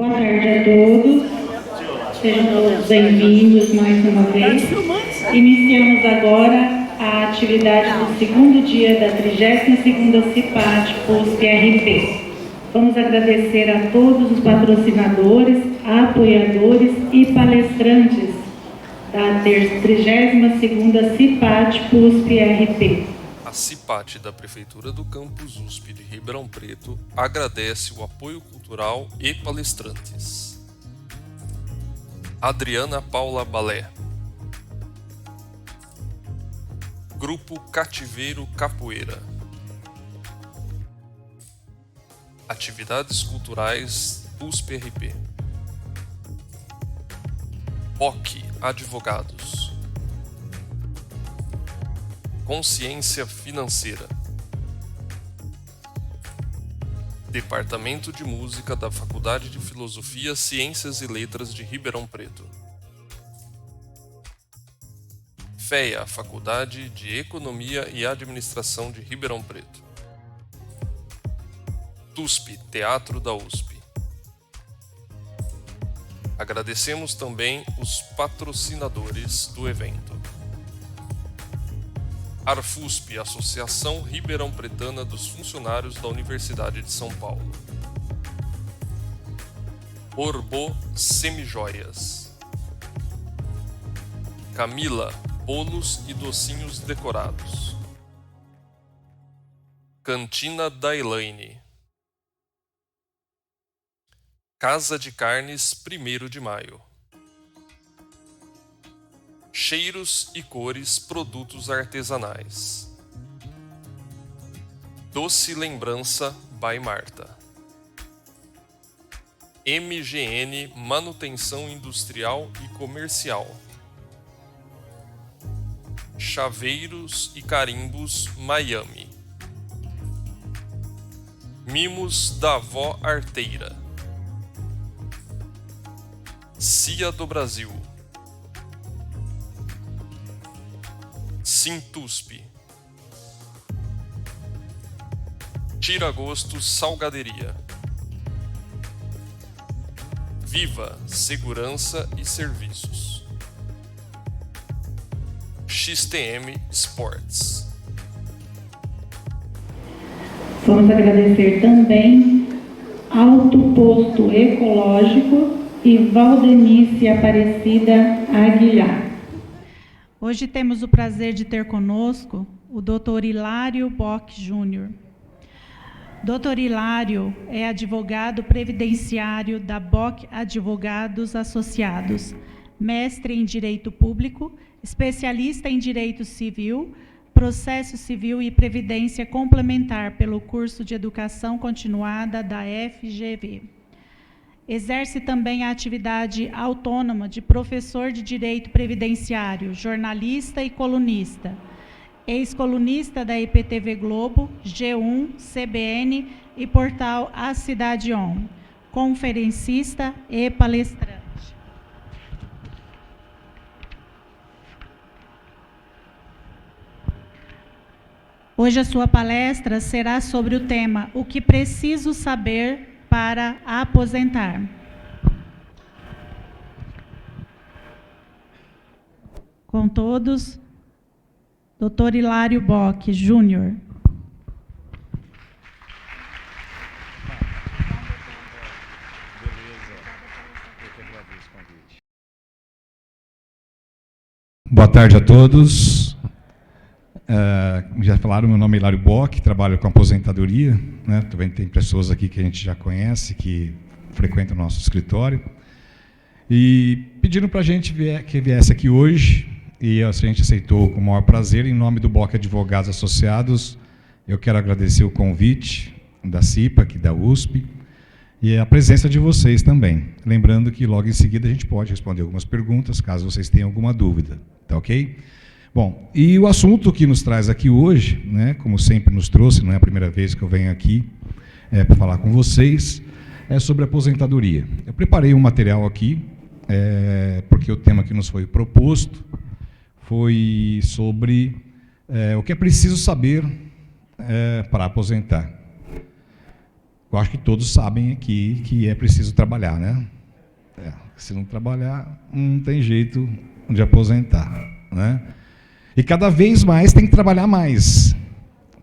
Boa tarde a todos, sejam todos bem-vindos mais uma vez. Iniciamos agora a atividade do segundo dia da 32ª CIPAT USP-RP. Vamos agradecer a todos os patrocinadores, apoiadores e palestrantes da 32ª CIPAT USP-RP. A CIPAT da Prefeitura do Campus USP de Ribeirão Preto agradece o apoio cultural e palestrantes. Adriana Paula Balé. Grupo Cativeiro Capoeira. Atividades culturais USP-RP. BOC Advogados. Consciência Financeira. Departamento de Música da Faculdade de Filosofia, Ciências e Letras de Ribeirão Preto. FEA, Faculdade de Economia e Administração de Ribeirão Preto. TUSP, Teatro da USP. Agradecemos também os patrocinadores do evento. Arfusp, Associação Ribeirão Pretana dos Funcionários da Universidade de São Paulo. Orbo Semijoias. Camila, bolos e docinhos decorados. Cantina da Elaine. Casa de Carnes 1º de Maio. Cheiros e cores, produtos artesanais. Doce Lembrança by Marta. MGN Manutenção Industrial e Comercial. Chaveiros e Carimbos Miami. Mimos da Avó Arteira. CIA do Brasil. Sintusp. Tiragosto Salgaderia. Viva Segurança e Serviços. XTM Sports. Vamos agradecer também Alto Posto Ecológico e Valdenice Aparecida Aguilar. Hoje temos o prazer de ter conosco o Dr. Hilário Bock Júnior. Dr. Hilário é advogado previdenciário da Bock Advogados Associados, mestre em Direito Público, especialista em Direito Civil, Processo Civil e Previdência Complementar pelo curso de Educação Continuada da FGV. Exerce também a atividade autônoma de professor de Direito Previdenciário, jornalista e colunista. Ex-colunista da IPTV Globo, G1, CBN e portal A Cidade On. Conferencista e palestrante. Hoje a sua palestra será sobre o tema O que preciso saber para aposentar. Com todos, Dr. Hilário Bock Júnior. Boa tarde a todos. Já falaram, meu nome é Hilário Bock, trabalho com aposentadoria, né? Também tem pessoas aqui que a gente já conhece, que frequentam o nosso escritório. E pediram para a gente que viesse aqui hoje, e a gente aceitou com o maior prazer. Em nome do Bock Advogados Associados, eu quero agradecer o convite da CIPA, aqui da USP, e a presença de vocês também. Lembrando que logo em seguida a gente pode responder algumas perguntas, caso vocês tenham alguma dúvida, tá ok? Bom, e o assunto que nos traz aqui hoje, né, como sempre nos trouxe, não é a primeira vez que eu venho aqui para falar com vocês, é sobre aposentadoria. Eu preparei um material aqui, porque o tema que nos foi proposto foi sobre o que é preciso saber para aposentar. Eu acho que todos sabem aqui que é preciso trabalhar, né? Se não trabalhar, não tem jeito de aposentar, né? E cada vez mais tem que trabalhar mais,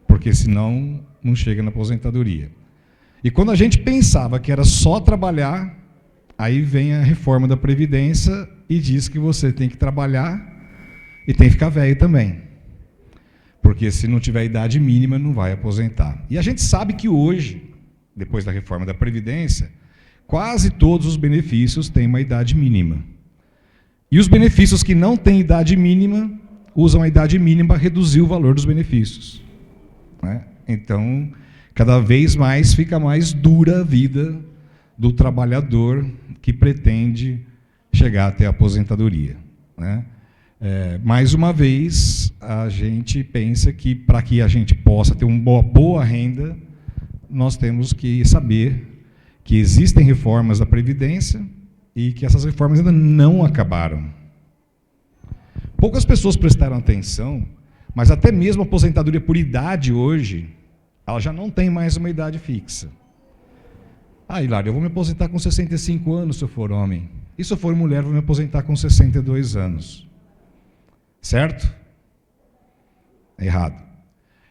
porque senão não chega na aposentadoria. E quando a gente pensava que era só trabalhar, aí vem a reforma da Previdência e diz que você tem que trabalhar e tem que ficar velho também. Porque se não tiver idade mínima, não vai aposentar. E a gente sabe que hoje, depois da reforma da Previdência, quase todos os benefícios têm uma idade mínima. E os benefícios que não têm idade mínima, usam a idade mínima para reduzir o valor dos benefícios, né? Então, cada vez mais fica mais dura a vida do trabalhador que pretende chegar até a aposentadoria, né? Mais uma vez, a gente pensa que para que a gente possa ter uma boa renda, nós temos que saber que existem reformas da Previdência e que essas reformas ainda não acabaram. Poucas pessoas prestaram atenção, mas até mesmo a aposentadoria por idade hoje, ela já não tem mais uma idade fixa. Hilário, eu vou me aposentar com 65 anos se eu for homem. E se eu for mulher, eu vou me aposentar com 62 anos. Certo? Errado.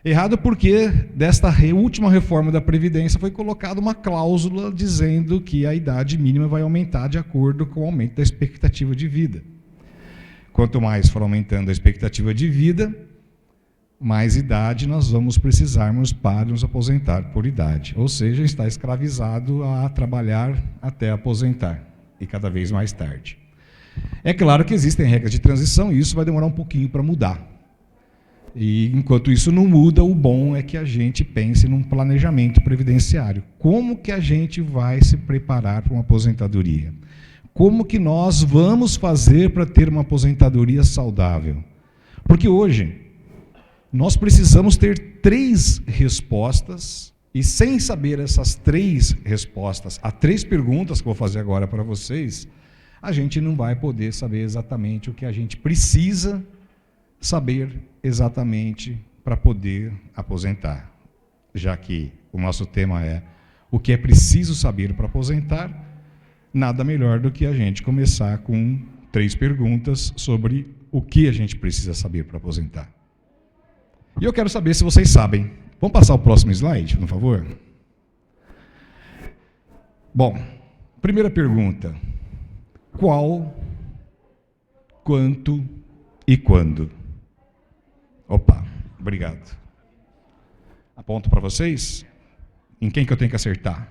Errado porque desta última reforma da Previdência foi colocada uma cláusula dizendo que a idade mínima vai aumentar de acordo com o aumento da expectativa de vida. Quanto mais for aumentando a expectativa de vida, mais idade nós vamos precisarmos para nos aposentar por idade. Ou seja, está escravizado a trabalhar até aposentar, e cada vez mais tarde. É claro que existem regras de transição e isso vai demorar um pouquinho para mudar. E enquanto isso não muda, o bom é que a gente pense num planejamento previdenciário. Como que a gente vai se preparar para uma aposentadoria? Como que nós vamos fazer para ter uma aposentadoria saudável? Porque hoje nós precisamos ter 3 respostas, e sem saber essas 3 respostas a 3 perguntas que eu vou fazer agora para vocês, a gente não vai poder saber exatamente o que a gente precisa saber exatamente para poder aposentar. Já que o nosso tema é o que é preciso saber para aposentar, nada melhor do que a gente começar com 3 perguntas sobre o que a gente precisa saber para aposentar. E eu quero saber se vocês sabem. Vamos passar o próximo slide, por favor? Bom, primeira pergunta. Qual, quanto e quando? Opa, obrigado. Aponto para vocês? Em quem que eu tenho que acertar?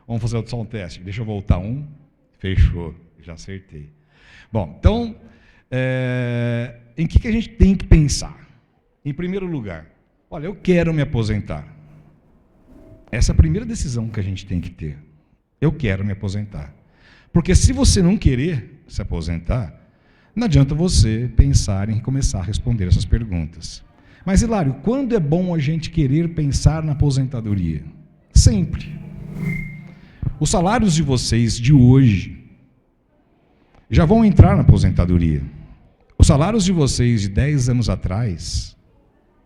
Vamos fazer só um teste. Deixa eu voltar um. Fechou, já acertei. Bom, então, em que a gente tem que pensar? Em primeiro lugar, olha, eu quero me aposentar. Essa é a primeira decisão que a gente tem que ter. Eu quero me aposentar. Porque se você não querer se aposentar, não adianta você pensar em começar a responder essas perguntas. Mas, Hilário, quando é bom a gente querer pensar na aposentadoria? Sempre. Os salários de vocês de hoje já vão entrar na aposentadoria. Os salários de vocês de 10 anos atrás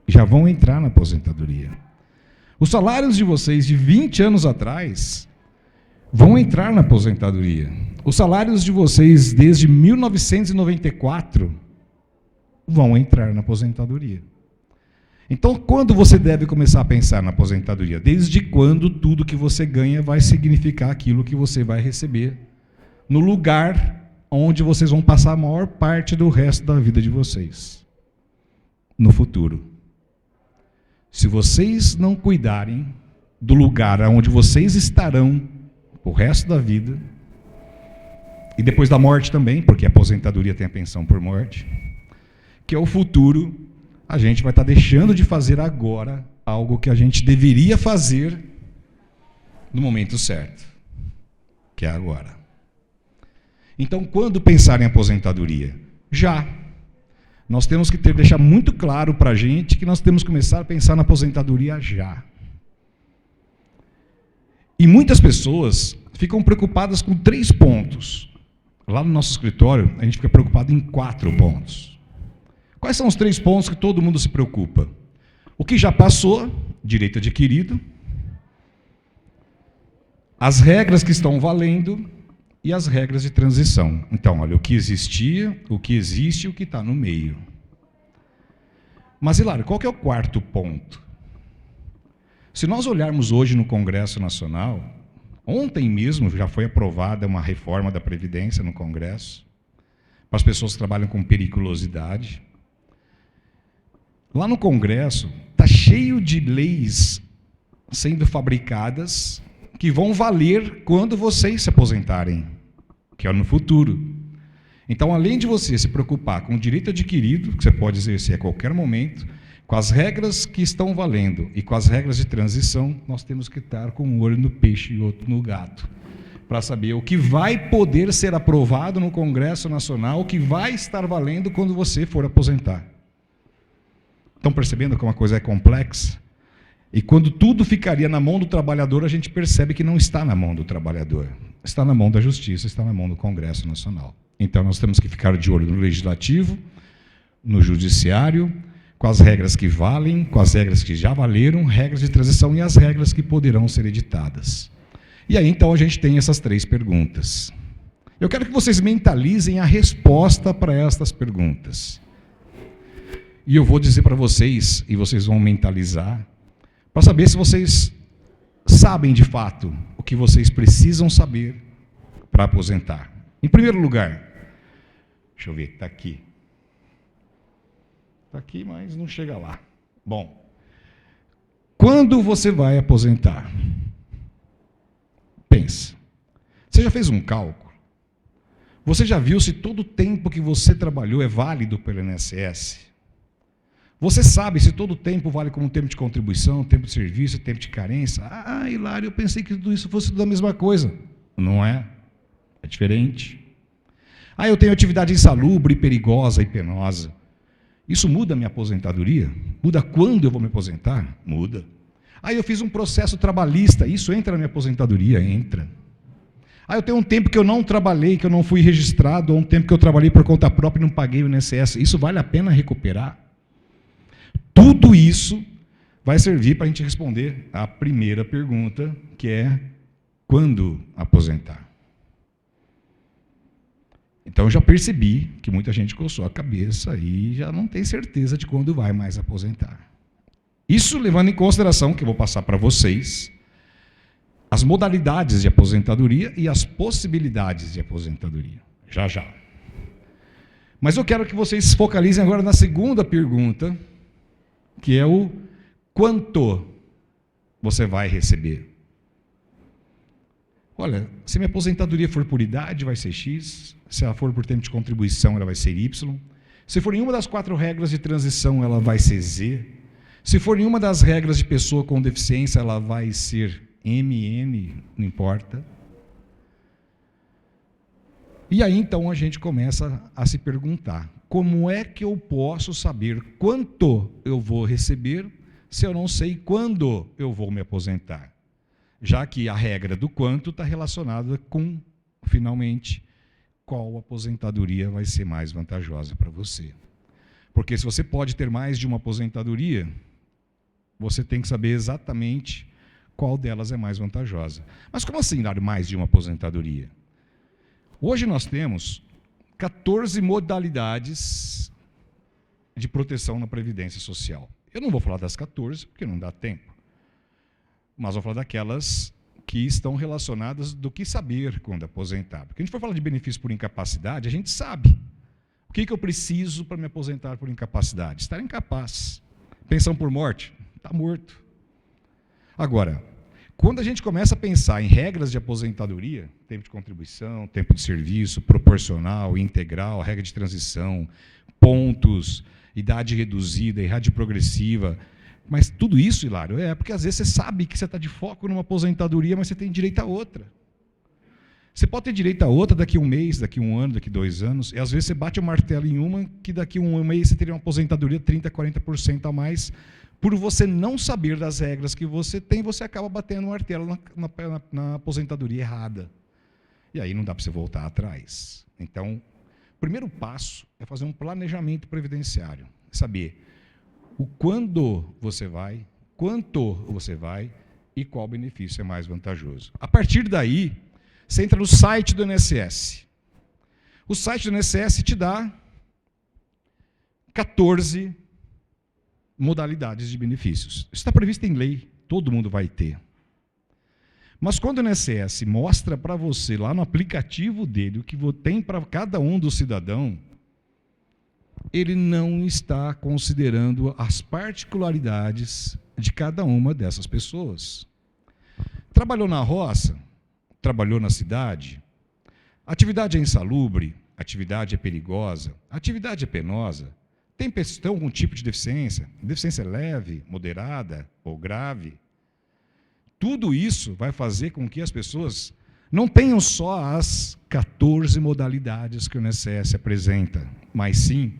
já vão entrar na aposentadoria. Os salários de vocês de 20 anos atrás vão entrar na aposentadoria. Os salários de vocês desde 1994 vão entrar na aposentadoria. Então, quando você deve começar a pensar na aposentadoria? Desde quando tudo que você ganha vai significar aquilo que você vai receber no lugar onde vocês vão passar a maior parte do resto da vida de vocês, no futuro. Se vocês não cuidarem do lugar onde vocês estarão o resto da vida, e depois da morte também, porque a aposentadoria tem a pensão por morte, que é o futuro, a gente vai estar deixando de fazer agora algo que a gente deveria fazer no momento certo, que é agora. Então, quando pensar em aposentadoria? Já. Nós temos que deixar muito claro para a gente que nós temos que começar a pensar na aposentadoria já. E muitas pessoas ficam preocupadas com 3 pontos. Lá no nosso escritório, a gente fica preocupado em 4 pontos. Quais são os 3 pontos que todo mundo se preocupa? O que já passou, direito adquirido, as regras que estão valendo e as regras de transição. Então, olha, o que existia, o que existe e o que está no meio. Mas, Hilário, qual que é o quarto ponto? Se nós olharmos hoje no Congresso Nacional, ontem mesmo já foi aprovada uma reforma da Previdência no Congresso, para as pessoas que trabalham com periculosidade. Lá no Congresso, está cheio de leis sendo fabricadas que vão valer quando vocês se aposentarem, que é no futuro. Então, além de você se preocupar com o direito adquirido, que você pode exercer a qualquer momento, com as regras que estão valendo e com as regras de transição, nós temos que estar com um olho no peixe e outro no gato, para saber o que vai poder ser aprovado no Congresso Nacional, o que vai estar valendo quando você for aposentar. Estão percebendo como a coisa é complexa? E quando tudo ficaria na mão do trabalhador, a gente percebe que não está na mão do trabalhador. Está na mão da Justiça, está na mão do Congresso Nacional. Então, nós temos que ficar de olho no Legislativo, no Judiciário, com as regras que valem, com as regras que já valeram, regras de transição e as regras que poderão ser editadas. E aí, então, a gente tem essas 3 perguntas. Eu quero que vocês mentalizem a resposta para estas perguntas. E eu vou dizer para vocês, e vocês vão mentalizar, para saber se vocês sabem de fato o que vocês precisam saber para aposentar. Em primeiro lugar, deixa eu ver, está aqui. Está aqui, mas não chega lá. Bom, quando você vai aposentar? Pensa. Você já fez um cálculo? Você já viu se todo o tempo que você trabalhou é válido pelo INSS? Você sabe se todo o tempo vale como tempo de contribuição, tempo de serviço, tempo de carência? Ah, Hilário, eu pensei que tudo isso fosse tudo a mesma coisa. Não é? É diferente. Ah, eu tenho atividade insalubre, perigosa e penosa. Isso muda a minha aposentadoria? Muda quando eu vou me aposentar? Muda. Ah, eu fiz um processo trabalhista. Isso entra na minha aposentadoria? Entra. Ah, eu tenho um tempo que eu não trabalhei, que eu não fui registrado, ou um tempo que eu trabalhei por conta própria e não paguei o INSS. Isso vale a pena recuperar? Tudo isso vai servir para a gente responder a primeira pergunta, que é quando aposentar? Então, eu já percebi que muita gente coçou a cabeça e já não tem certeza de quando vai mais aposentar. Isso levando em consideração, que eu vou passar para vocês, as modalidades de aposentadoria e as possibilidades de aposentadoria. Já, já. Mas eu quero que vocês focalizem agora na segunda pergunta, que é o quanto você vai receber. Olha, se minha aposentadoria for por idade, vai ser X. Se ela for por tempo de contribuição, ela vai ser Y. Se for em uma das 4 regras de transição, ela vai ser Z. Se for em uma das regras de pessoa com deficiência, ela vai ser MN, não importa. E aí, então, a gente começa a se perguntar, como é que eu posso saber quanto eu vou receber se eu não sei quando eu vou me aposentar? Já que a regra do quanto está relacionada com, finalmente, qual aposentadoria vai ser mais vantajosa para você. Porque se você pode ter mais de uma aposentadoria, você tem que saber exatamente qual delas é mais vantajosa. Mas como assim dar mais de uma aposentadoria? Hoje nós temos 14 modalidades de proteção na Previdência Social. Eu não vou falar das 14, porque não dá tempo. Mas vou falar daquelas que estão relacionadas do que saber quando aposentar. Porque a gente for falar de benefício por incapacidade, a gente sabe. O que eu preciso para me aposentar por incapacidade? Estar incapaz. Pensão por morte? Está morto. Agora, quando a gente começa a pensar em regras de aposentadoria, tempo de contribuição, tempo de serviço, proporcional, integral, regra de transição, pontos, idade reduzida, idade progressiva, mas tudo isso, Hilário, é porque às vezes você sabe que você está de foco numa aposentadoria, mas você tem direito a outra. Você pode ter direito a outra daqui a um mês, daqui a um ano, daqui a 2 anos, e às vezes você bate o martelo em uma, que daqui a um mês você teria uma aposentadoria 30%, 40% a mais. Por você não saber das regras que você tem, você acaba batendo o martelo na aposentadoria errada. E aí não dá para você voltar atrás. Então, o primeiro passo é fazer um planejamento previdenciário. Saber o quando você vai, quanto você vai e qual benefício é mais vantajoso. A partir daí, você entra no site do INSS. O site do INSS te dá 14 modalidades de benefícios. Isso está previsto em lei, todo mundo vai ter. Mas quando o INSS mostra para você lá no aplicativo dele o que tem para cada um do cidadão, ele não está considerando as particularidades de cada uma dessas pessoas. Trabalhou na roça, trabalhou na cidade, atividade é insalubre, atividade é perigosa, atividade é penosa, tem algum tipo de deficiência, deficiência leve, moderada ou grave. Tudo isso vai fazer com que as pessoas não tenham só as 14 modalidades que o INSS apresenta, mas sim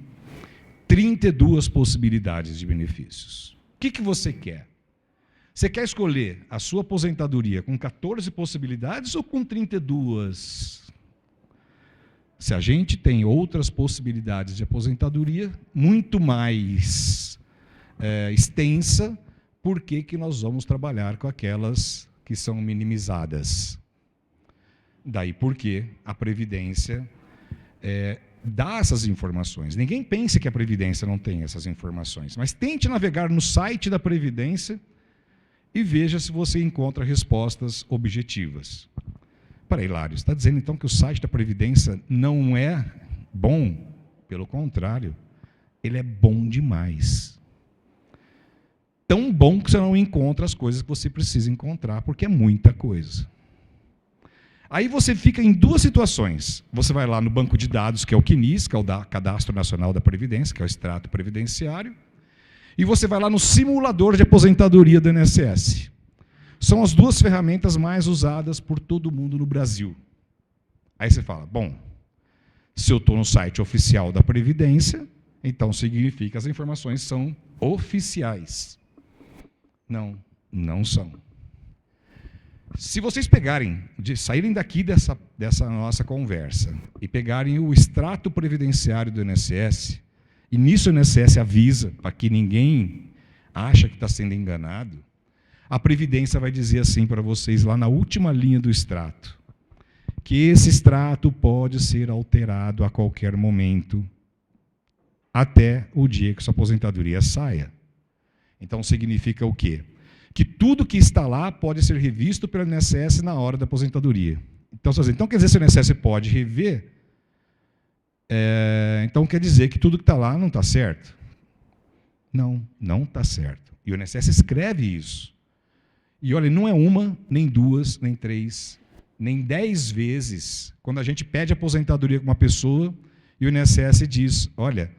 32 possibilidades de benefícios. O que você quer? Você quer escolher a sua aposentadoria com 14 possibilidades ou com 32? Se a gente tem outras possibilidades de aposentadoria muito mais extensa, por que nós vamos trabalhar com aquelas que são minimizadas? Daí porque a Previdência dá essas informações. Ninguém pense que a Previdência não tem essas informações, mas tente navegar no site da Previdência e veja se você encontra respostas objetivas. Para Hilário, você está dizendo então que o site da Previdência não é bom? Pelo contrário, ele é bom demais. Tão bom que você não encontra as coisas que você precisa encontrar, porque é muita coisa. Aí você fica em duas situações. Você vai lá no banco de dados, que é o CNIS, que é o Cadastro Nacional da Previdência, que é o extrato previdenciário, e você vai lá no simulador de aposentadoria do INSS. São as duas ferramentas mais usadas por todo mundo no Brasil. Aí você fala, bom, se eu estou no site oficial da Previdência, então significa que as informações são oficiais. Não, não são. Se vocês saírem daqui dessa nossa conversa e pegarem o extrato previdenciário do INSS, e nisso o INSS avisa, para que ninguém acha que está sendo enganado, a Previdência vai dizer assim para vocês, lá na última linha do extrato, que esse extrato pode ser alterado a qualquer momento, até o dia que sua aposentadoria saia. Então, significa o quê? Que tudo que está lá pode ser revisto pelo INSS na hora da aposentadoria. Então quer dizer, se o INSS pode rever, então quer dizer que tudo que está lá não está certo? Não, não está certo. E o INSS escreve isso. E olha, não é uma, nem duas, nem três, nem 10 vezes, quando a gente pede aposentadoria com uma pessoa, e o INSS diz, olha,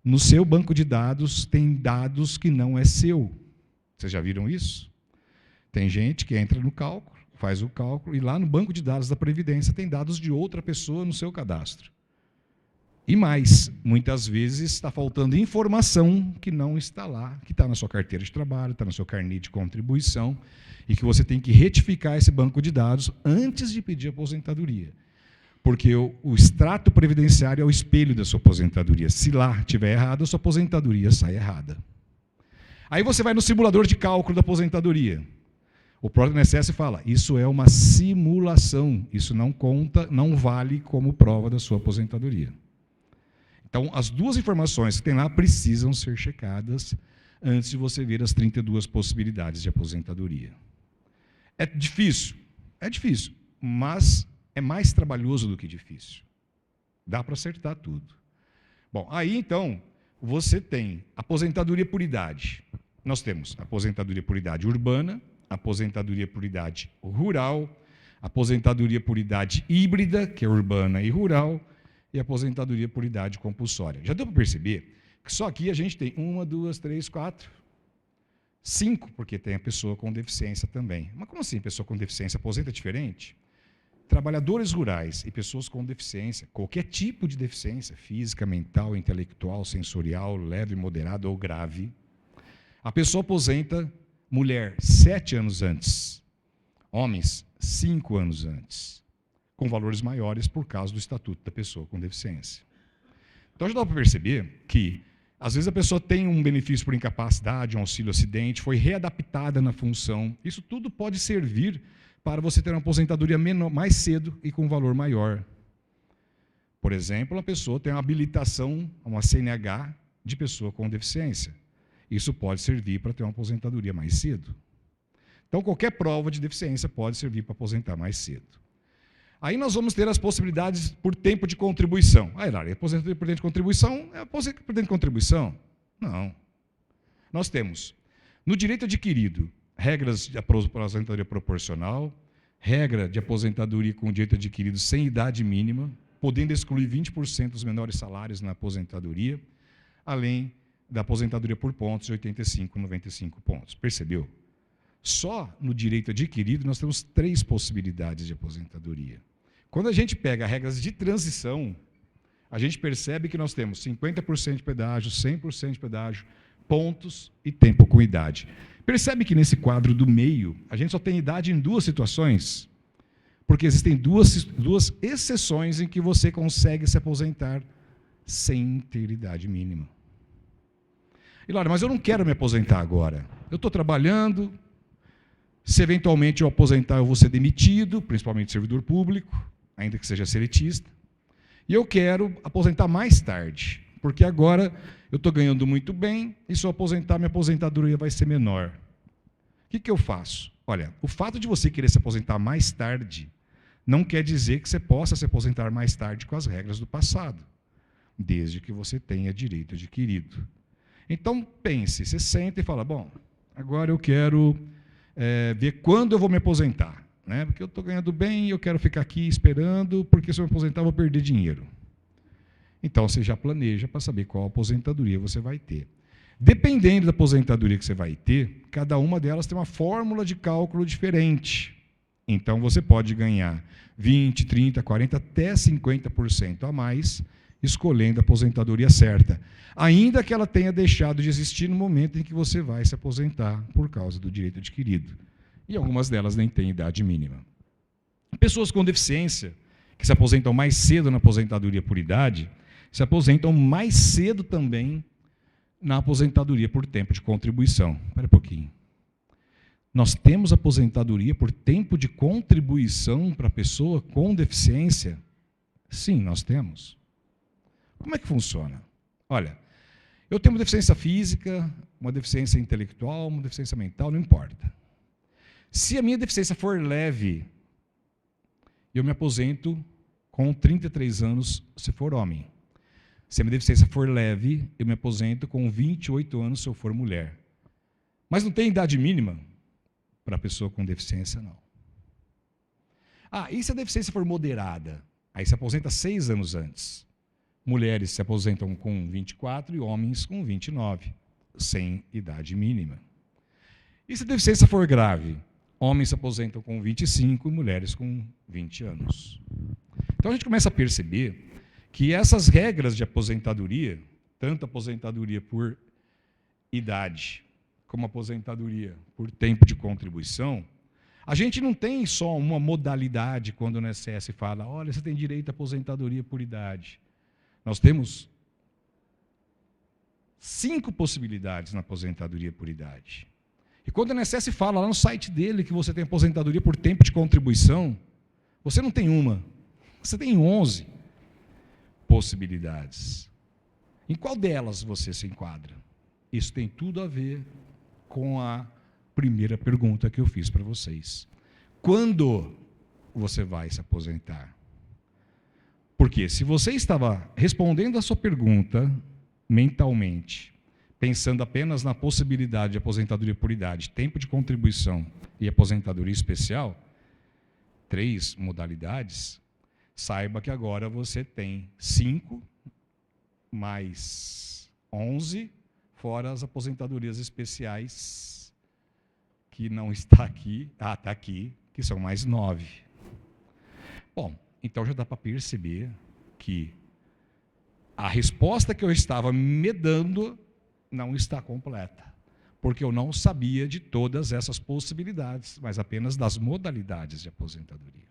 no seu banco de dados tem dados que não é seu. Vocês já viram isso? Tem gente que entra no cálculo, faz o cálculo, e lá no banco de dados da Previdência tem dados de outra pessoa no seu cadastro. E mais, muitas vezes está faltando informação que não está lá, que está na sua carteira de trabalho, está no seu carnê de contribuição, e que você tem que retificar esse banco de dados antes de pedir aposentadoria. Porque o extrato previdenciário é o espelho da sua aposentadoria. Se lá estiver errado, a sua aposentadoria sai errada. Aí você vai no simulador de cálculo da aposentadoria. O próprio INSS fala, isso é uma simulação, isso não conta, não vale como prova da sua aposentadoria. Então, as duas informações que tem lá precisam ser checadas antes de você ver as 32 possibilidades de aposentadoria. É difícil, mas é mais trabalhoso do que difícil. Dá para acertar tudo. Bom, aí então, você tem aposentadoria por idade. Nós temos aposentadoria por idade urbana, aposentadoria por idade rural, aposentadoria por idade híbrida, que é urbana e rural, e aposentadoria por idade compulsória. Já deu para perceber que só aqui a gente tem 1, 2, 3, 4, 5, porque tem a pessoa com deficiência também. Mas como assim pessoa com deficiência aposenta diferente? Trabalhadores rurais e pessoas com deficiência, qualquer tipo de deficiência, física, mental, intelectual, sensorial, leve, moderada ou grave, a pessoa aposenta mulher 7 anos antes, homens 5 anos antes, com valores maiores por causa do estatuto da pessoa com deficiência. Então já dá para perceber que Às vezes a pessoa tem um benefício por incapacidade, um auxílio acidente, foi readaptada na função. Isso tudo pode servir para você ter uma aposentadoria mais cedo e com valor maior. Por exemplo, a pessoa tem uma habilitação, uma CNH de pessoa com deficiência. Isso pode servir para ter uma aposentadoria mais cedo. Então, qualquer prova de deficiência pode servir para aposentar mais cedo. Aí nós vamos ter as possibilidades por tempo de contribuição. Ah, Hilário, aposentadoria por tempo de contribuição é aposentadoria por tempo de contribuição? Não. Nós temos, no direito adquirido, regras de aposentadoria proporcional, regra de aposentadoria com direito adquirido sem idade mínima, podendo excluir 20% dos menores salários na aposentadoria, além da aposentadoria por pontos de 85 a 95 pontos. Percebeu? Só no direito adquirido nós temos 3 possibilidades de aposentadoria. Quando a gente pega regras de transição, a gente percebe que nós temos 50% de pedágio, 100% de pedágio, pontos e tempo com idade. Percebe que nesse quadro do meio, a gente só tem idade em 2 situações, porque existem duas exceções em que você consegue se aposentar sem ter idade mínima. Hilário, mas eu não quero me aposentar agora. Eu estou trabalhando, se eventualmente eu aposentar eu vou ser demitido, principalmente servidor público, ainda que seja seletista, e eu quero aposentar mais tarde, porque agora eu estou ganhando muito bem, e se eu aposentar, minha aposentadoria vai ser menor. O que eu faço? Olha, o fato de você querer se aposentar mais tarde não quer dizer que você possa se aposentar mais tarde com as regras do passado, desde que você tenha direito adquirido. Então, pense, você senta e fala, bom, agora eu quero ver quando eu vou me aposentar, né? Porque eu estou ganhando bem e eu quero ficar aqui esperando, porque se eu me aposentar eu vou perder dinheiro. Então, você já planeja para saber qual aposentadoria você vai ter. Dependendo da aposentadoria que você vai ter, cada uma delas tem uma fórmula de cálculo diferente. Então, você pode ganhar 20%, 30%, 40%, até 50% a mais, escolhendo a aposentadoria certa, ainda que ela tenha deixado de existir no momento em que você vai se aposentar por causa do direito adquirido. E algumas delas nem têm idade mínima. Pessoas com deficiência, que se aposentam mais cedo na aposentadoria por idade, se aposentam mais cedo também na aposentadoria por tempo de contribuição. Espera um pouquinho. Nós temos aposentadoria por tempo de contribuição para a pessoa com deficiência? Sim, nós temos. Como é que funciona? Olha, eu tenho uma deficiência física, uma deficiência intelectual, uma deficiência mental, não importa. Se a minha deficiência for leve, eu me aposento com 33 anos, se for homem. Se a minha deficiência for leve, eu me aposento com 28 anos, se eu for mulher. Mas não tem idade mínima para a pessoa com deficiência, não. Ah, e se a deficiência for moderada? Aí se aposenta 6 anos antes. Mulheres se aposentam com 24 e homens com 29, sem idade mínima. E se a deficiência for grave? Homens se aposentam com 25 e mulheres com 20 anos. Então a gente começa a perceber que essas regras de aposentadoria, tanto aposentadoria por idade, como aposentadoria por tempo de contribuição, a gente não tem só uma modalidade quando o INSS fala, olha, você tem direito à aposentadoria por idade. Nós temos 5 possibilidades na aposentadoria por idade. E quando o INSS fala lá no site dele que você tem aposentadoria por tempo de contribuição, você não tem uma, você tem 11 possibilidades. Em qual delas você se enquadra? Isso tem tudo a ver com a primeira pergunta que eu fiz para vocês. Quando você vai se aposentar? Porque se você estava respondendo a sua pergunta mentalmente, pensando apenas na possibilidade de aposentadoria por idade, tempo de contribuição e aposentadoria especial, 3 modalidades, saiba que agora você tem 5 mais 11, fora as aposentadorias especiais, que não está aqui, está aqui, que são mais 9. Bom, então já dá para perceber que a resposta que eu estava me dando não está completa, porque eu não sabia de todas essas possibilidades, mas apenas das modalidades de aposentadoria.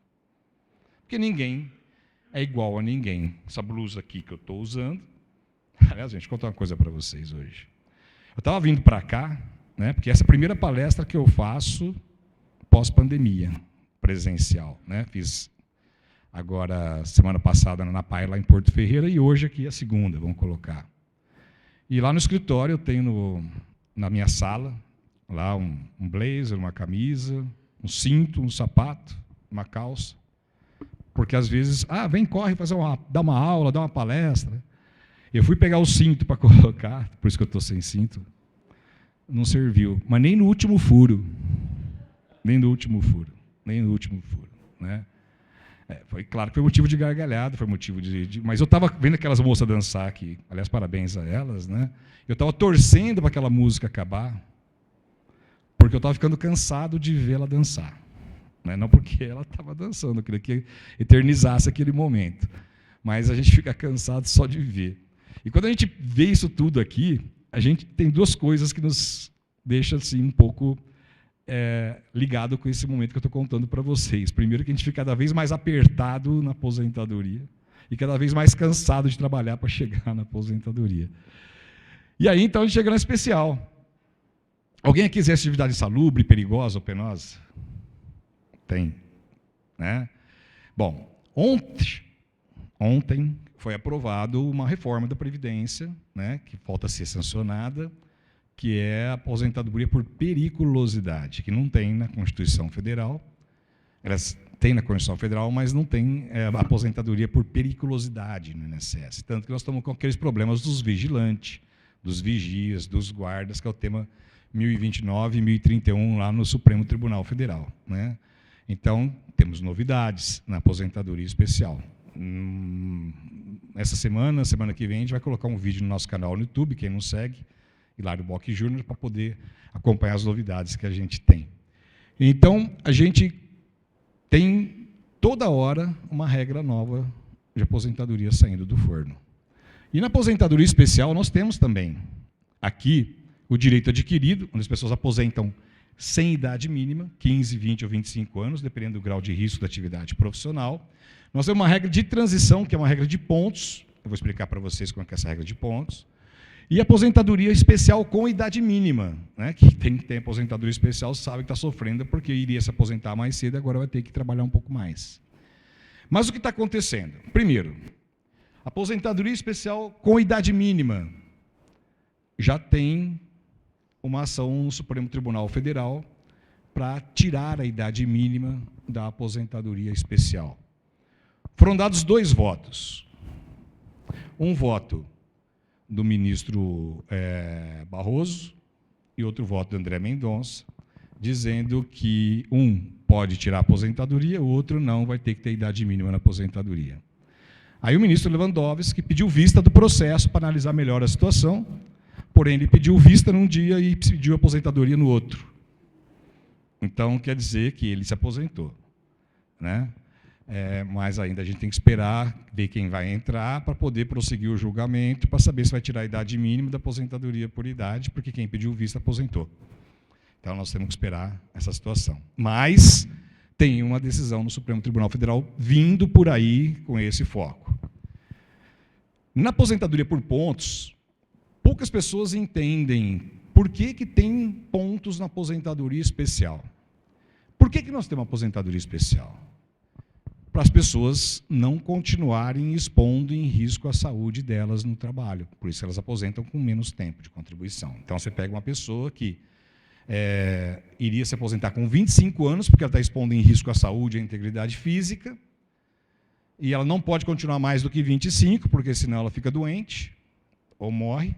Porque ninguém é igual a ninguém. Essa blusa aqui que eu estou usando, Aliás, gente, vou contar uma coisa para vocês hoje. Eu estava vindo para cá, né, porque essa é a primeira palestra que eu faço pós-pandemia, presencial. Né? Fiz agora, semana passada, na PAI, lá em Porto Ferreira, e hoje aqui a segunda, vamos colocar. E lá no escritório eu tenho, na minha sala, lá um blazer, uma camisa, um cinto, um sapato, uma calça. Porque às vezes, vem, corre, dar uma aula, dar uma palestra. Eu fui pegar o cinto para colocar, por isso que eu estou sem cinto, não serviu. Mas nem no último furo. Nem no último furo. Né? Foi claro que foi motivo de gargalhada, foi motivo mas eu estava vendo aquelas moças dançar aqui, aliás, parabéns a elas, né? Eu estava torcendo para aquela música acabar, porque eu estava ficando cansado de vê-la dançar. Né? Não porque ela estava dançando, eu queria que eternizasse aquele momento. Mas a gente fica cansado só de ver. E quando a gente vê isso tudo aqui, a gente tem duas coisas que nos deixam assim, um pouco ligado com esse momento que eu estou contando para vocês. Primeiro, que a gente fica cada vez mais apertado na aposentadoria e cada vez mais cansado de trabalhar para chegar na aposentadoria. E aí, então, a gente chega no especial. Alguém aqui exerce atividade insalubre, perigosa ou penosa? Tem. Né? Bom, ontem foi aprovado uma reforma da Previdência, né, que falta ser sancionada, que é a aposentadoria por periculosidade, que não tem na Constituição Federal. Elas têm na Constituição Federal, mas não tem a aposentadoria por periculosidade no INSS. Tanto que nós estamos com aqueles problemas dos vigilantes, dos vigias, dos guardas, que é o tema 1029 e 1031 lá no Supremo Tribunal Federal. Né? Então, temos novidades na aposentadoria especial. Essa semana que vem, a gente vai colocar um vídeo no nosso canal no YouTube, quem não segue, Hilário Bock Júnior, para poder acompanhar as novidades que a gente tem. Então, a gente tem toda hora uma regra nova de aposentadoria saindo do forno. E na aposentadoria especial, nós temos também aqui o direito adquirido, onde as pessoas aposentam sem idade mínima, 15, 20 ou 25 anos, dependendo do grau de risco da atividade profissional. Nós temos uma regra de transição, que é uma regra de pontos. Eu vou explicar para vocês como é que é essa regra de pontos. E aposentadoria especial com idade mínima. Né? Quem tem aposentadoria especial sabe que está sofrendo porque iria se aposentar mais cedo e agora vai ter que trabalhar um pouco mais. Mas o que está acontecendo? Primeiro, aposentadoria especial com idade mínima. Já tem uma ação no Supremo Tribunal Federal para tirar a idade mínima da aposentadoria especial. Foram dados 2 votos. Um voto do ministro Barroso e outro voto do André Mendonça, dizendo que um pode tirar a aposentadoria, o outro não, vai ter que ter idade mínima na aposentadoria. Aí o ministro Lewandowski pediu vista do processo para analisar melhor a situação, porém ele pediu vista num dia e pediu aposentadoria no outro. Então, quer dizer que ele se aposentou. Né? Mas ainda a gente tem que esperar, ver quem vai entrar, para poder prosseguir o julgamento, para saber se vai tirar a idade mínima da aposentadoria por idade, porque quem pediu vista aposentou. Então, nós temos que esperar essa situação. Mas tem uma decisão no Supremo Tribunal Federal vindo por aí com esse foco. Na aposentadoria por pontos, poucas pessoas entendem por que tem pontos na aposentadoria especial. Por que nós temos uma aposentadoria especial? Para as pessoas não continuarem expondo em risco a saúde delas no trabalho. Por isso elas aposentam com menos tempo de contribuição. Então, você pega uma pessoa que iria se aposentar com 25 anos, porque ela está expondo em risco a saúde e a integridade física, e ela não pode continuar mais do que 25, porque senão ela fica doente ou morre.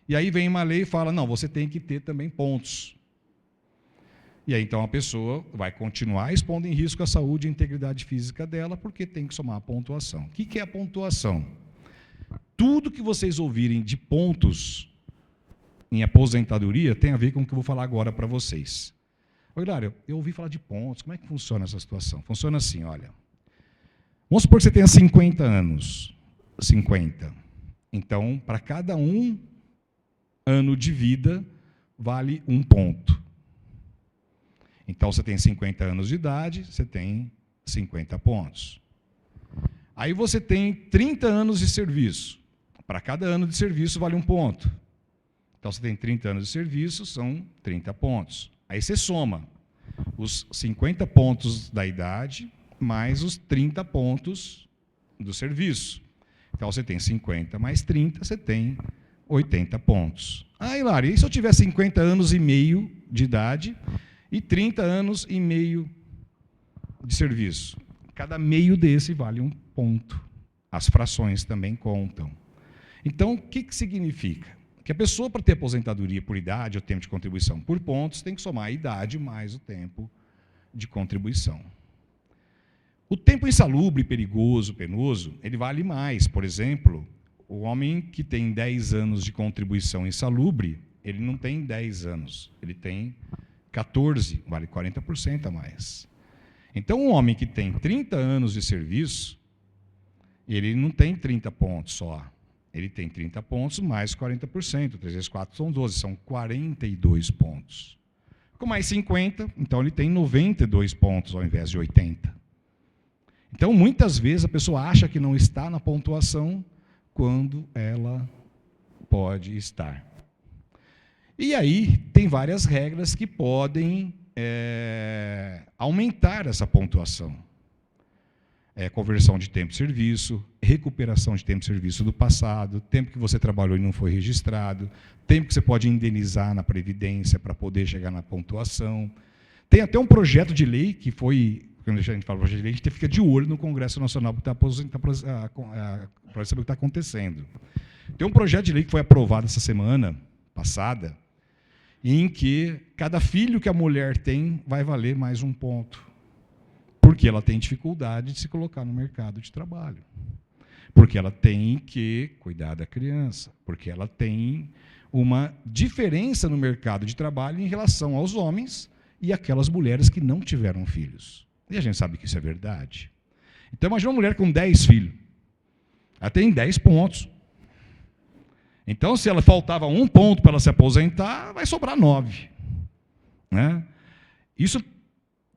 E aí vem uma lei e fala, não, você tem que ter também pontos. E aí, então, a pessoa vai continuar expondo em risco a saúde e a integridade física dela, porque tem que somar a pontuação. O que é a pontuação? Tudo que vocês ouvirem de pontos em aposentadoria tem a ver com o que eu vou falar agora para vocês. Oi, Hilário, eu ouvi falar de pontos. Como é que funciona essa situação? Funciona assim, olha. Vamos supor que você tenha 50 anos. 50. Então, para cada ano de vida, vale 1 ponto. Então, você tem 50 anos de idade, você tem 50 pontos. Aí você tem 30 anos de serviço. Para cada ano de serviço vale 1 ponto. Então, você tem 30 anos de serviço, são 30 pontos. Aí você soma os 50 pontos da idade mais os 30 pontos do serviço. Então, você tem 50 mais 30, você tem 80 pontos. Ah, Hilário, e se eu tiver 50 anos e meio de idade e 30 anos e meio de serviço? Cada meio desse vale 1 ponto. As frações também contam. Então, o que significa? Que a pessoa, para ter aposentadoria por idade ou tempo de contribuição por pontos, tem que somar a idade mais o tempo de contribuição. O tempo insalubre, perigoso, penoso, ele vale mais. Por exemplo, o homem que tem 10 anos de contribuição insalubre, ele não tem 10 anos, ele tem 14, vale 40% a mais. Então, um homem que tem 30 anos de serviço, ele não tem 30 pontos só. Ele tem 30 pontos mais 40%. 3 vezes 4 são 12, são 42 pontos. Com mais 50, então ele tem 92 pontos ao invés de 80. Então, muitas vezes, a pessoa acha que não está na pontuação quando ela pode estar. E aí, tem várias regras que podem aumentar essa pontuação. Conversão de tempo de serviço, recuperação de tempo de serviço do passado, tempo que você trabalhou e não foi registrado, tempo que você pode indenizar na Previdência para poder chegar na pontuação. Tem até um projeto de lei que foi, quando a gente fala projeto de lei, a gente fica de olho no Congresso Nacional para saber o que está acontecendo. Tem um projeto de lei que foi aprovado essa semana passada, em que cada filho que a mulher tem vai valer mais 1 ponto. Porque ela tem dificuldade de se colocar no mercado de trabalho. Porque ela tem que cuidar da criança. Porque ela tem uma diferença no mercado de trabalho em relação aos homens e aquelas mulheres que não tiveram filhos. E a gente sabe que isso é verdade. Então, imagina uma mulher com 10 filhos. Ela tem 10 pontos. Então, se ela faltava 1 ponto para ela se aposentar, vai sobrar 9. Né? Isso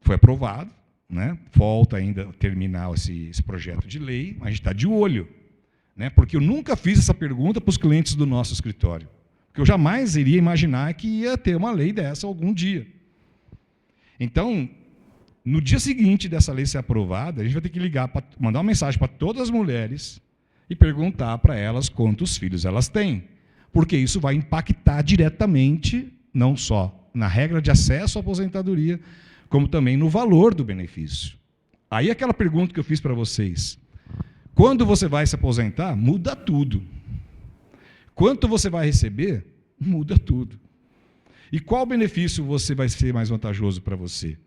foi aprovado. Né? Falta ainda terminar esse projeto de lei, mas a gente está de olho. Né? Porque eu nunca fiz essa pergunta para os clientes do nosso escritório. Porque eu jamais iria imaginar que ia ter uma lei dessa algum dia. Então, no dia seguinte dessa lei ser aprovada, a gente vai ter que ligar, mandar uma mensagem para todas as mulheres e perguntar para elas quantos filhos elas têm. Porque isso vai impactar diretamente, não só na regra de acesso à aposentadoria, como também no valor do benefício. Aí aquela pergunta que eu fiz para vocês, quando você vai se aposentar, muda tudo. Quanto você vai receber, muda tudo. E qual benefício você vai ser mais vantajoso para você?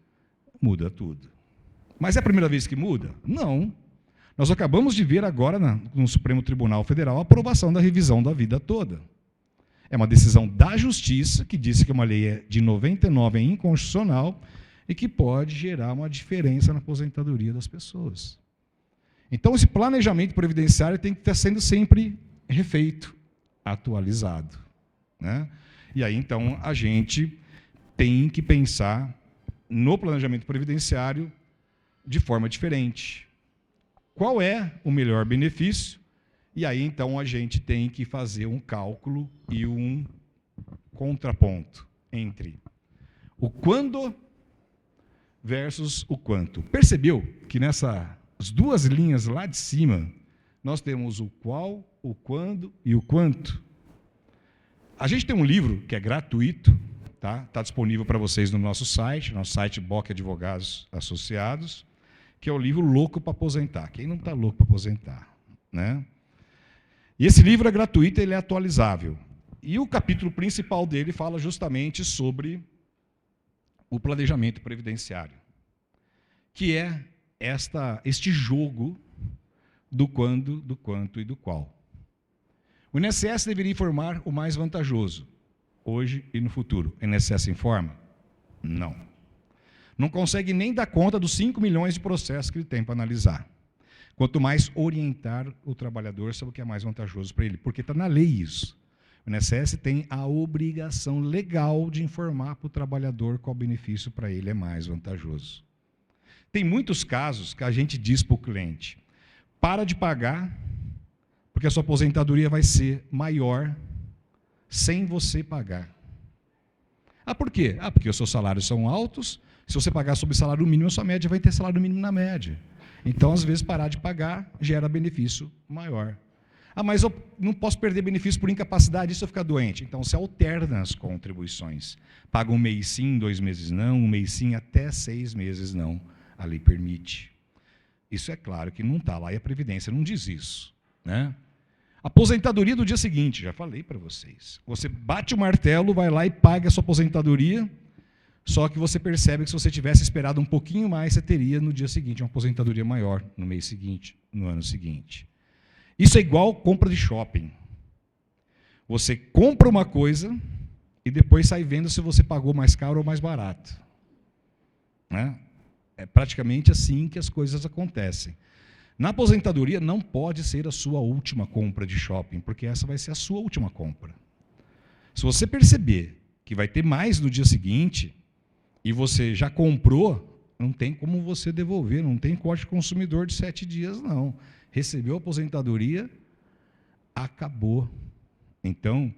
Muda tudo. Mas é a primeira vez que muda? Não. Nós acabamos de ver agora no Supremo Tribunal Federal a aprovação da revisão da vida toda. É uma decisão da Justiça que disse que uma lei de 99 é inconstitucional e que pode gerar uma diferença na aposentadoria das pessoas. Então, esse planejamento previdenciário tem que estar sendo sempre refeito, atualizado. Né? E aí, então, a gente tem que pensar no planejamento previdenciário de forma diferente. Qual é o melhor benefício? E aí, então, a gente tem que fazer um cálculo e um contraponto entre o quando versus o quanto. Percebeu que nessas 2 linhas lá de cima, nós temos o qual, o quando e o quanto? A gente tem um livro que é gratuito, tá? Está disponível para vocês no nosso site BOC Advogados Associados, que é o livro Louco para Aposentar. Quem não está louco para aposentar? Né? E esse livro é gratuito, ele é atualizável. E o capítulo principal dele fala justamente sobre o planejamento previdenciário, que é este jogo do quando, do quanto e do qual. O INSS deveria informar o mais vantajoso, hoje e no futuro. O INSS informa? Não. Não consegue nem dar conta dos 5 milhões de processos que ele tem para analisar. Quanto mais orientar o trabalhador sobre o que é mais vantajoso para ele, porque está na lei isso. O INSS tem a obrigação legal de informar para o trabalhador qual benefício para ele é mais vantajoso. Tem muitos casos que a gente diz para o cliente, para de pagar Porque a sua aposentadoria vai ser maior sem você pagar. Por quê? Porque os seus salários são altos, se você pagar sobre salário mínimo, a sua média vai ter salário mínimo na média. Então, às vezes, parar de pagar gera benefício maior. Mas eu não posso perder benefício por incapacidade, e se eu ficar doente? Então, você alterna as contribuições. Paga um mês sim, 2 meses não, um mês sim, até 6 meses não. A lei permite. Isso é claro que não está lá, e a Previdência não diz isso, né? Aposentadoria do dia seguinte, já falei para vocês. Você bate o martelo, vai lá e paga a sua aposentadoria, só que você percebe que se você tivesse esperado um pouquinho mais, você teria no dia seguinte uma aposentadoria maior, no mês seguinte, no ano seguinte. Isso é igual compra de shopping. Você compra uma coisa e depois sai vendo se você pagou mais caro ou mais barato, né? É praticamente assim que as coisas acontecem. Na aposentadoria não pode ser a sua última compra de shopping, porque essa vai ser a sua última compra. Se você perceber que vai ter mais no dia seguinte e você já comprou, não tem como você devolver, não tem código consumidor de 7 dias, não. Recebeu a aposentadoria, acabou. Então,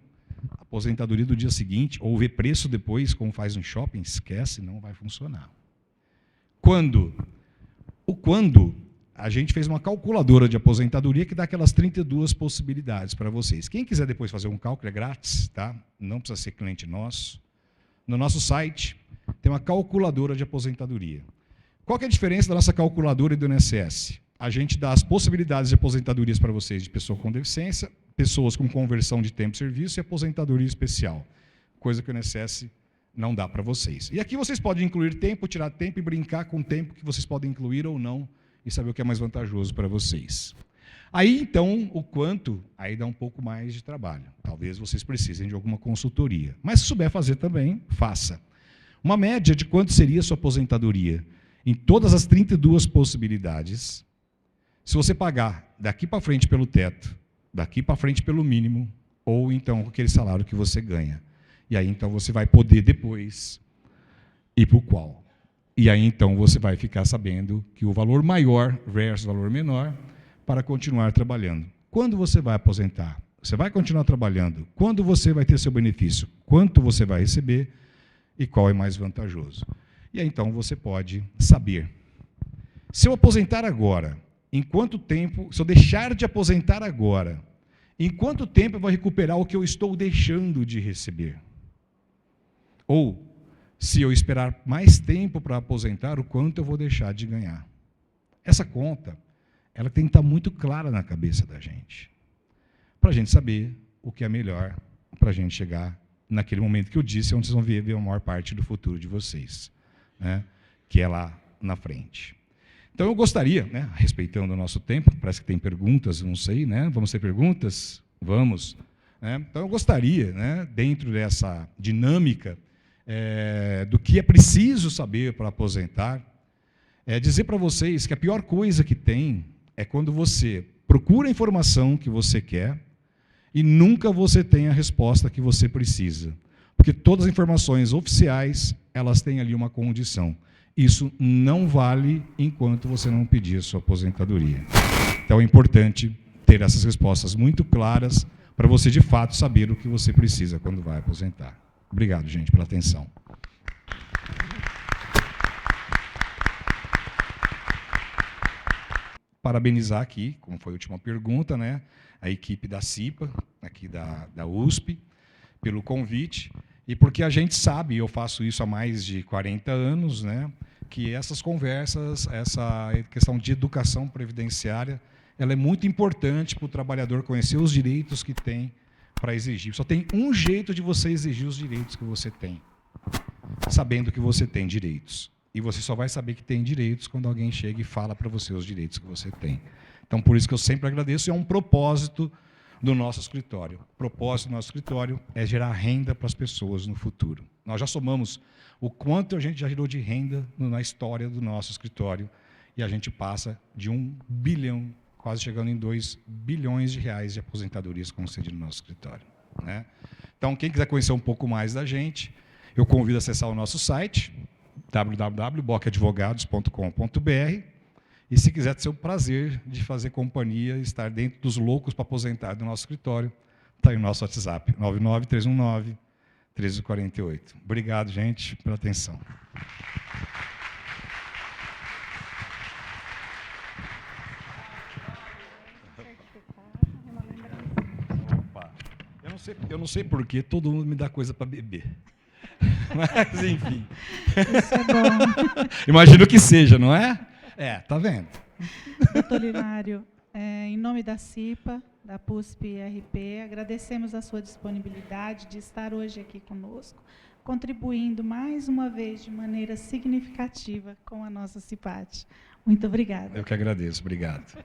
a aposentadoria do dia seguinte, ou ver preço depois, como faz no shopping, esquece, não vai funcionar. Quando a gente fez uma calculadora de aposentadoria que dá aquelas 32 possibilidades para vocês. Quem quiser depois fazer um cálculo é grátis, tá? Não precisa ser cliente nosso. No nosso site tem uma calculadora de aposentadoria. Qual que é a diferença da nossa calculadora e do INSS? A gente dá as possibilidades de aposentadorias para vocês de pessoa com deficiência, pessoas com conversão de tempo de serviço e aposentadoria especial, coisa que o INSS não dá para vocês. E aqui vocês podem incluir tempo, tirar tempo e brincar com o tempo que vocês podem incluir ou não e saber o que é mais vantajoso para vocês. Aí, então, o quanto, aí dá um pouco mais de trabalho. Talvez vocês precisem de alguma consultoria. Mas se souber fazer também, faça. Uma média de quanto seria a sua aposentadoria? Em todas as 32 possibilidades, se você pagar daqui para frente pelo teto, daqui para frente pelo mínimo, ou então com aquele salário que você ganha. E aí, então, você vai poder depois ir para o qual? E aí, então, você vai ficar sabendo que o valor maior versus o valor menor para continuar trabalhando. Quando você vai aposentar? Você vai continuar trabalhando? Quando você vai ter seu benefício? Quanto você vai receber? E qual é mais vantajoso? E aí, então, você pode saber. Se eu aposentar agora, em quanto tempo, se eu deixar de aposentar agora, em quanto tempo eu vou recuperar o que eu estou deixando de receber? Ou, se eu esperar mais tempo para aposentar, o quanto eu vou deixar de ganhar? Essa conta, ela tem que estar muito clara na cabeça da gente, para a gente saber o que é melhor para a gente chegar naquele momento que eu disse, onde vocês vão viver a maior parte do futuro de vocês, né? Que é lá na frente. Então, eu gostaria, né, respeitando o nosso tempo, parece que tem perguntas, não sei, né? Vamos ter perguntas? Vamos. Né? Então, eu gostaria, né, dentro dessa dinâmica, do que é preciso saber para aposentar, dizer para vocês que a pior coisa que tem é quando você procura a informação que você quer e nunca você tem a resposta que você precisa. Porque todas as informações oficiais, elas têm ali uma condição. Isso não vale enquanto você não pedir a sua aposentadoria. Então é importante ter essas respostas muito claras para você, de fato, saber o que você precisa quando vai aposentar. Obrigado, gente, pela atenção. Parabenizar aqui, como foi a última pergunta, né, a equipe da CIPA, aqui da USP, pelo convite, e porque a gente sabe, eu faço isso há mais de 40 anos, né, que essas conversas, essa questão de educação previdenciária, ela é muito importante para o trabalhador conhecer os direitos que tem para exigir. Só tem um jeito de você exigir os direitos que você tem, sabendo que você tem direitos. E você só vai saber que tem direitos quando alguém chega e fala para você os direitos que você tem. Então, por isso que eu sempre agradeço, é um propósito do nosso escritório. O propósito do nosso escritório é gerar renda para as pessoas no futuro. Nós já somamos o quanto a gente já gerou de renda na história do nosso escritório, e a gente passa de 1 bilhão, quase chegando em 2 bilhões de reais de aposentadorias concedidas no nosso escritório, né? Então, quem quiser conhecer um pouco mais da gente, eu convido a acessar o nosso site, www.bocadvogados.com.br, E se quiser ter o prazer de fazer companhia, estar dentro dos loucos para aposentar do nosso escritório, está aí o nosso WhatsApp, 99319-1348. Obrigado, gente, pela atenção. Opa. Eu não sei por que todo mundo me dá coisa para beber. Mas, enfim. Isso é bom. Imagino que seja, não é? Tá vendo? Doutor Hilário, em nome da CIPA, da PUSP-RP, agradecemos a sua disponibilidade de estar hoje aqui conosco, contribuindo mais uma vez de maneira significativa com a nossa CIPAT. Muito obrigada. Eu que agradeço. Obrigado.